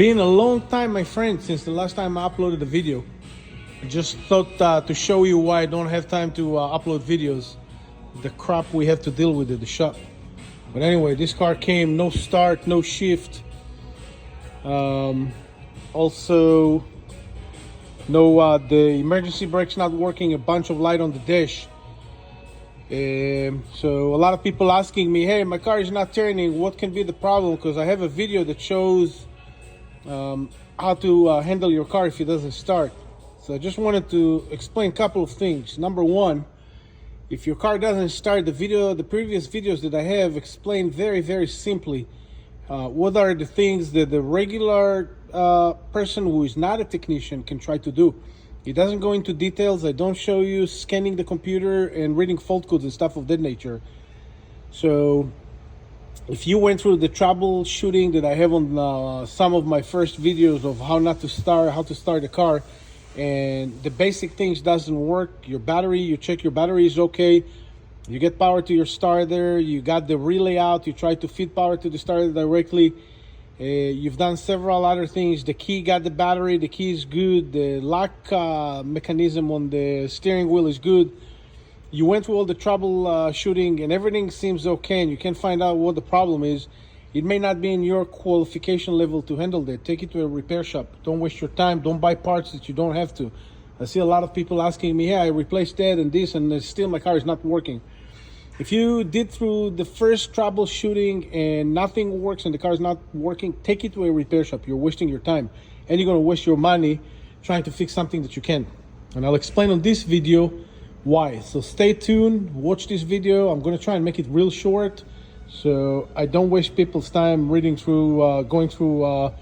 Been a long time, my friend, since the last time I uploaded a video. I just thought to show you why I don't have time to upload videos. The crap we have to deal with at the shop. But anyway, this car came, no start, no shift. Also, no, the emergency brake's not working, a bunch of light on the dash. So a lot of people asking me, hey, my car is not turning, what can be the problem? Because I have a video that shows how to handle your car if it doesn't start. So I just wanted to explain a couple of things. Number one, if your car doesn't start, the previous videos that I have explained very simply what are the things that the regular person who is not a technician can try to do. It doesn't go into details. I don't show you scanning the computer and reading fault codes and stuff of that nature. So if you went through the troubleshooting that I have on some of my first videos of how to start a car, and the basic things doesn't work, your battery, you check your battery is okay, you get power to your starter, you got the relay out, you try to feed power to the starter directly, you've done several other things, the key got the battery, the key is good, the lock mechanism on the steering wheel is good, you went through all the troubleshooting and everything seems okay, and you can't find out what the problem is. It may not be in your qualification level to handle that. Take it to a repair shop. Don't waste your time. Don't buy parts that you don't have to. I see a lot of people asking me, hey, I replaced that and this, and still my car is not working. If you did through the first troubleshooting and nothing works and the car is not working, take it to a repair shop. You're wasting your time and you're going to waste your money trying to fix something that you can't. And I'll explain on this video why. So stay tuned, watch this video. I'm going to try and make it real short, so I don't waste people's time going through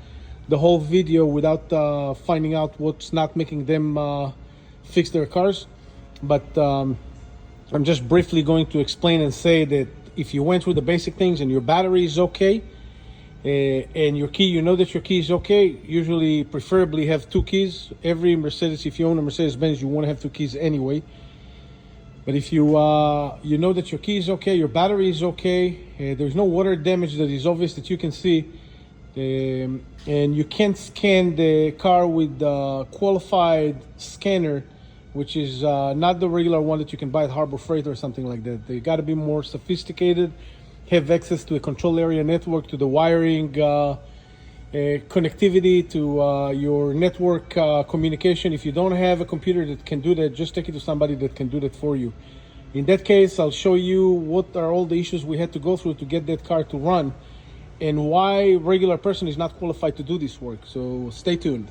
the whole video without finding out what's not making them fix their cars. But I'm just briefly going to explain and say that if you went through the basic things and your battery is okay, and your key, you know that your key is okay, usually preferably have two keys. Every Mercedes, if you own a Mercedes-Benz, you want to have two keys anyway. But if you know that your key is okay, your battery is okay, there's no water damage that is obvious that you can see, and you can't scan the car with the qualified scanner, which is not the regular one that you can buy at Harbor Freight or something like that. They got to be more sophisticated, have access to a control area network, to the wiring, connectivity to your network communication. If you don't have a computer that can do that, just take it to somebody that can do that for you. In that case, I'll show you what are all the issues we had to go through to get that car to run and why a regular person is not qualified to do this work. So stay tuned.